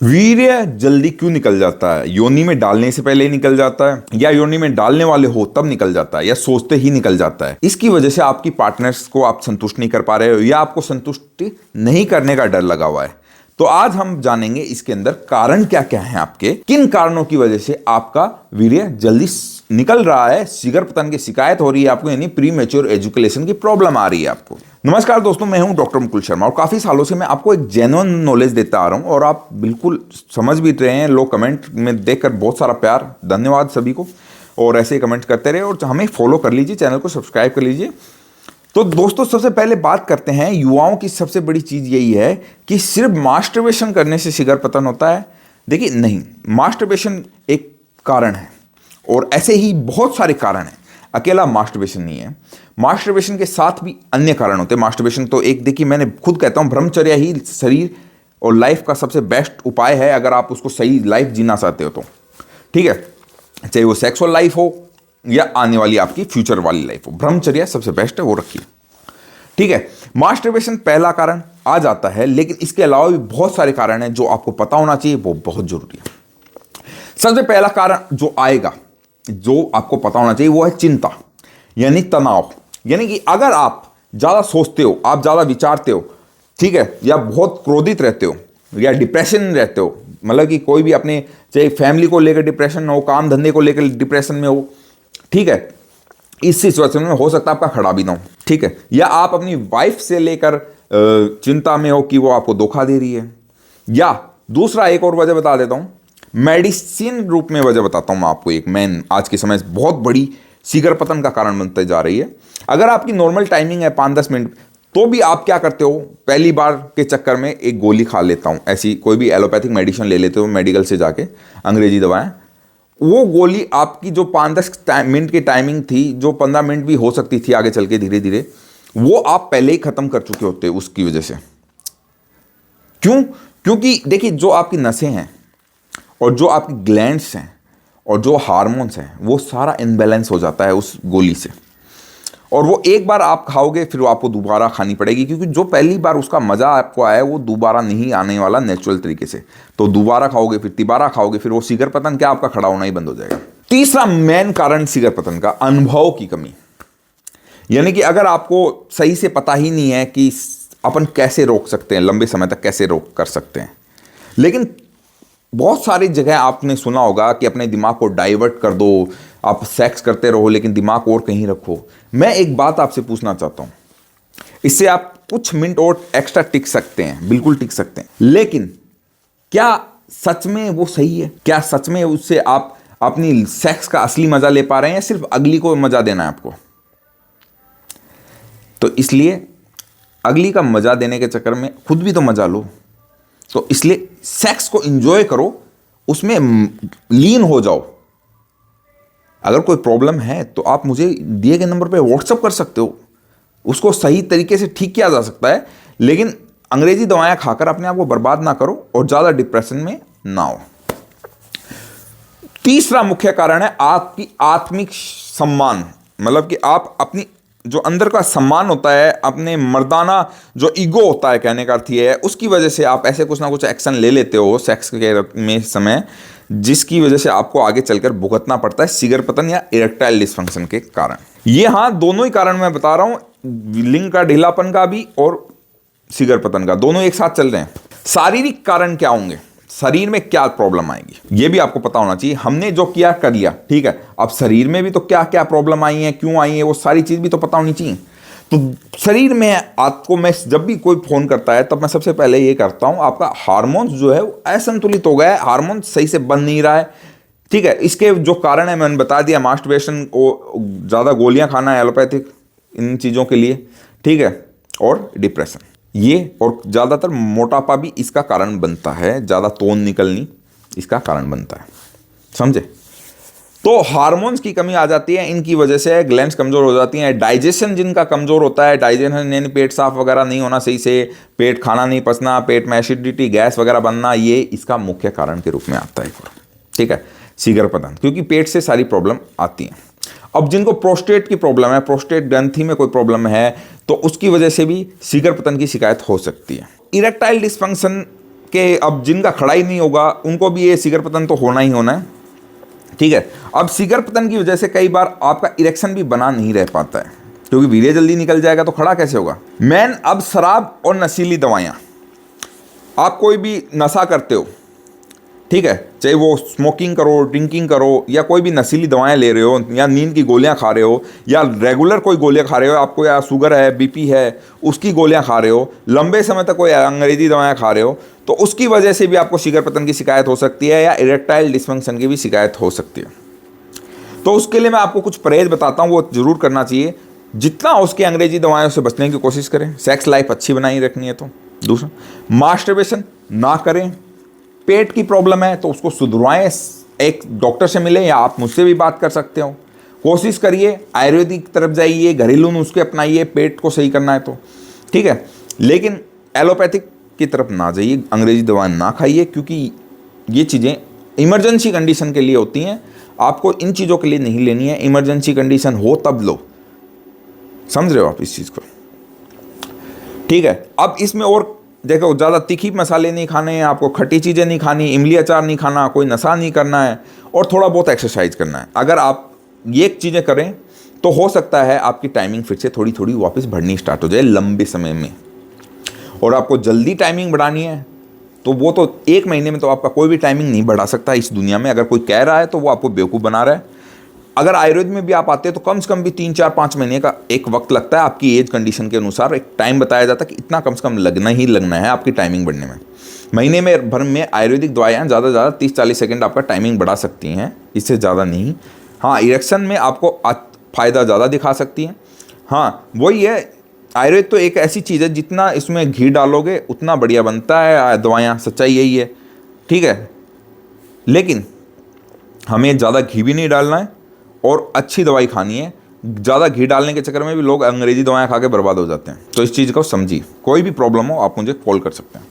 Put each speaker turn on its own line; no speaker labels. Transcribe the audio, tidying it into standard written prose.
वीर्य जल्दी क्यों निकल जाता है? योनि में डालने से पहले ही निकल जाता है, या योनि में डालने वाले हो तब निकल जाता है, या सोचते ही निकल जाता है? इसकी वजह से आपकी पार्टनर्स को आप संतुष्ट नहीं कर पा रहे हो, या आपको संतुष्टि नहीं करने का डर लगा हुआ है। तो आज हम जानेंगे इसके अंदर कारण क्या क्या है, आपके किन कारणों की वजह से आपका वीर्य जल्दी निकल रहा है, शीघ्र पतन की शिकायत हो रही है आपको, यानी प्री मैच्योर एजुकेशन की प्रॉब्लम आ रही है आपको। नमस्कार दोस्तों, मैं हूं डॉक्टर मुकुल शर्मा और काफी सालों से मैं आपको एक जेन्युइन नॉलेज देता आ रहा हूं और आप बिल्कुल समझ भी रहे हैं। लोग कमेंट में देखकर बहुत सारा प्यार, धन्यवाद सभी को, और ऐसे ही कमेंट करते रहे और हमें फॉलो कर लीजिए, चैनल को सब्सक्राइब कर लीजिए। तो दोस्तों, सबसे पहले बात करते हैं, युवाओं की सबसे बड़ी चीज यही है कि सिर्फ मास्टरबेशन करने से शीघ्र पतन होता है। देखिए, नहीं, मास्टरबेशन एक कारण है और ऐसे ही बहुत सारे कारण हैं, अकेला मास्टरबेशन नहीं है। मास्टरबेशन के साथ भी अन्य कारण होते हैं। मास्टरबेशन तो एक, देखिए, मैंने खुद कहता हूं, ब्रह्मचर्या ही शरीर और लाइफ का सबसे बेस्ट उपाय है अगर आप उसको सही लाइफ जीना चाहते हो तो। ठीक है, चाहे वो सेक्सुअल लाइफ हो या आने वाली आपकी फ्यूचर वाली लाइफ हो, ब्रह्मचर्या सबसे बेस्ट है, वो रखिए। ठीक है, मास्टरबेशन पहला कारण आ जाता है, लेकिन इसके अलावा भी बहुत सारे कारण हैं जो आपको पता होना चाहिए, वो बहुत जरूरी है। सबसे पहला कारण जो आएगा, जो आपको पता होना चाहिए, वो है चिंता, यानी तनाव। यानी कि अगर आप ज्यादा सोचते हो, आप ज्यादा विचारते हो, ठीक है, या बहुत क्रोधित रहते हो, या डिप्रेशन में रहते हो, मतलब कि कोई भी अपने, चाहे फैमिली को लेकर डिप्रेशन में हो, काम धंधे को लेकर डिप्रेशन में हो, ठीक है, इस सिचुएशन में हो सकता है आपका खड़ा भी ना हो, ठीक है, या आप अपनी वाइफ से लेकर चिंता में हो कि वो आपको धोखा दे रही है, या दूसरा एक और वजह बता देता हूं, मेडिसिन रूप में वजह बताता हूं मैं आपको, एक मेन आज के समय बहुत बड़ी शीघ्र पतन का कारण बनते जा रही है। अगर आपकी नॉर्मल टाइमिंग है 5-10 मिनट, तो भी आप क्या करते हो, पहली बार के चक्कर में एक गोली खा लेता हूं, ऐसी कोई भी एलोपैथिक मेडिसिन ले लेते हो मेडिकल से जाके, अंग्रेजी दवाएं, वो गोली आपकी जो 5-10 मिनट की टाइमिंग थी, जो 15 मिनट भी हो सकती थी आगे चल के धीरे धीरे, वो आप पहले ही खत्म कर चुके होते हो उसकी वजह से। क्यों? क्योंकि देखिए, जो आपकी नसें हैं और जो आपकी ग्लैंड्स हैं और जो हार्मोन्स हैं, वो सारा इनबैलेंस हो जाता है उस गोली से, और वो एक बार आप खाओगे फिर वो आपको दोबारा खानी पड़ेगी, क्योंकि जो पहली बार उसका मजा आपको आया वो दोबारा नहीं आने वाला नेचुरल तरीके से। तो दोबारा खाओगे, फिर तिबारा खाओगे, फिर वो शीघ्र पतन क्या, आपका खड़ा होना ही बंद हो जाएगा। तीसरा मेन कारण शीघ्र पतन का, अनुभव की कमी। यानी कि अगर आपको सही से पता ही नहीं है कि अपन कैसे रोक सकते हैं, लंबे समय तक कैसे रोक कर सकते हैं, लेकिन बहुत सारी जगह आपने सुना होगा कि अपने दिमाग को डाइवर्ट कर दो, आप सेक्स करते रहो लेकिन दिमाग और कहीं रखो। मैं एक बात आपसे पूछना चाहता हूं, इससे आप कुछ मिनट और एक्स्ट्रा टिक सकते हैं, बिल्कुल टिक सकते हैं, लेकिन क्या सच में वो सही है? क्या सच में उससे आप अपनी सेक्स का असली मजा ले पा रहे हैं, या सिर्फ अगली को मजा देना है आपको? तो इसलिए अगली का मजा देने के चक्कर में खुद भी तो मजा लो। तो इसलिए सेक्स को एंजॉय करो, उसमें लीन हो जाओ। अगर कोई प्रॉब्लम है तो आप मुझे दिए गए नंबर पे व्हाट्सएप कर सकते हो, उसको सही तरीके से ठीक किया जा सकता है, लेकिन अंग्रेजी दवाएं खाकर अपने आप को बर्बाद ना करो और ज्यादा डिप्रेशन में ना हो। तीसरा मुख्य कारण है आपकी आत्मिक सम्मान, मतलब कि आप अपनी जो अंदर का सम्मान होता है, अपने मर्दाना जो ईगो होता है, कहने का अर्थ ये है, उसकी वजह से आप ऐसे कुछ ना कुछ एक्शन ले लेते हो सेक्स के में समय, जिसकी वजह से आपको आगे चलकर भुगतना पड़ता है शीघ्र पतन या इरेक्टाइल डिसफंक्शन के कारण। ये हाँ, दोनों ही कारण मैं बता रहा हूं, लिंग का ढीलापन का भी और शीघ्र पतन का, दोनों एक साथ चल रहे हैं। शारीरिक कारण क्या होंगे, शरीर में क्या प्रॉब्लम आएगी, ये भी आपको पता होना चाहिए। हमने जो किया कर लिया, ठीक है, अब शरीर में भी तो क्या क्या प्रॉब्लम आई है, क्यों आई है, वो सारी चीज भी तो पता होनी चाहिए। तो शरीर में आपको, मैं जब भी कोई फोन करता है तब मैं सबसे पहले ये करता हूं, आपका हार्मोन्स जो है वो असंतुलित हो गया है, हार्मोन सही से बन नहीं रहा है, ठीक है। इसके जो कारण है मैंने बता दिया, मास्टरबेशन को, ज्यादा गोलियां खाना है एलोपैथिक इन चीजों के लिए, ठीक है, और डिप्रेशन, ये, और ज्यादातर मोटापा भी इसका कारण बनता है, ज्यादा तोन निकलनी इसका कारण बनता है, समझे। तो हार्मोन्स की कमी आ जाती है, इनकी वजह से ग्लैंड्स कमजोर हो जाती हैं, डाइजेशन जिनका कमजोर होता है, डाइजेशन यानी पेट साफ वगैरह नहीं होना सही से, पेट खाना नहीं पचना, पेट में एसिडिटी गैस वगैरह बनना, ये इसका मुख्य कारण के रूप में आता है, ठीक है, शीघ्र पतन, क्योंकि पेट से सारी प्रॉब्लम आती है। अब जिनको प्रोस्टेट की प्रॉब्लम है, प्रोस्टेट ग्रंथि में कोई प्रॉब्लम है, तो उसकी वजह से भी शीघ्र पतन की शिकायत हो सकती है। इरेक्टाइल डिस्फंक्शन कि अब जिनका खड़ा ही नहीं होगा उनको भी ये शिखर पतन तो होना ही होना है, ठीक है। अब शिखर पतन की वजह से कई बार आपका इरेक्शन भी बना नहीं रह पाता है, क्योंकि वीर्य जल्दी निकल जाएगा तो खड़ा कैसे होगा। मैन, अब शराब और नशीली दवाइयाँ, आप कोई भी नशा करते हो, ठीक है, चाहे वो स्मोकिंग करो, ड्रिंकिंग करो, या कोई भी नशीली दवाएं ले रहे हो, या नींद की गोलियां खा रहे हो, या रेगुलर कोई गोलियां खा रहे हो, आपको या शुगर है, बीपी है, उसकी गोलियां खा रहे हो, लंबे समय तक कोई अंग्रेजी दवाएं खा रहे हो, तो उसकी वजह से भी आपको शिखर पतन की शिकायत हो सकती है, या इरेक्टाइल डिसफंक्शन की भी शिकायत हो सकती है। तो उसके लिए मैं आपको कुछ परहेज बताता हूँ, वो जरूर करना चाहिए। जितना उसके अंग्रेजी दवाओं से बचने की कोशिश करें, सेक्स लाइफ अच्छी बनाई रखनी है तो। दूसरा, मास्टरबेशन ना करें। पेट की प्रॉब्लम है तो उसको सुधरवाएं, एक डॉक्टर से मिलें, या आप मुझसे भी बात कर सकते हो। कोशिश करिए आयुर्वेदिक तरफ जाइए, घरेलू नुस्खे अपनाइए, पेट को सही करना है तो, ठीक है। लेकिन एलोपैथिक की तरफ ना जाइए, अंग्रेजी दवा ना खाइए, क्योंकि ये चीज़ें इमरजेंसी कंडीशन के लिए होती हैं। आपको इन चीज़ों के लिए नहीं लेनी है, इमरजेंसी कंडीशन हो तब लो। समझ रहे हो आप इस चीज़ को, ठीक है। अब इसमें और देखो, ज़्यादा तीखी मसाले नहीं खाने हैं आपको, खट्टी चीज़ें नहीं खानी, इमली अचार नहीं खाना, कोई नशा नहीं करना है, और थोड़ा बहुत एक्सरसाइज करना है। अगर आप ये चीज़ें करें तो हो सकता है आपकी टाइमिंग फिर से थोड़ी थोड़ी वापस बढ़नी स्टार्ट हो जाए लंबे समय में। और आपको जल्दी टाइमिंग बढ़ानी है तो वो तो 1 महीने में तो आपका कोई भी टाइमिंग नहीं बढ़ा सकता इस दुनिया में। अगर कोई कह रहा है तो वो आपको बेवकूफ़ बना रहा है। अगर आयुर्वेद में भी आप आते हैं तो कम से कम भी 3, 4, 5 महीने का एक वक्त लगता है। आपकी एज कंडीशन के अनुसार एक टाइम बताया जाता है कि इतना कम से कम लगना ही लगना है आपकी टाइमिंग बढ़ने में। महीने में भर में आयुर्वेदिक दवाइयाँ ज़्यादा से ज़्यादा 30-40 सेकंड आपका टाइमिंग बढ़ा सकती हैं, इससे ज़्यादा नहीं। हाँ, इरेक्शन में आपको फ़ायदा ज़्यादा दिखा सकती हैं। हाँ, वही है, आयुर्वेद तो एक ऐसी चीज़ है जितना इसमें घी डालोगे उतना बढ़िया बनता है दवाइयाँ, सच्चाई यही है, ठीक है। लेकिन हमें ज़्यादा घी भी नहीं डालना है और अच्छी दवाई खानी है। ज़्यादा घी डालने के चक्कर में भी लोग अंग्रेजी दवाएं खा के बर्बाद हो जाते हैं। तो इस चीज़ को समझिए। कोई भी प्रॉब्लम हो आप मुझे कॉल कर सकते हैं।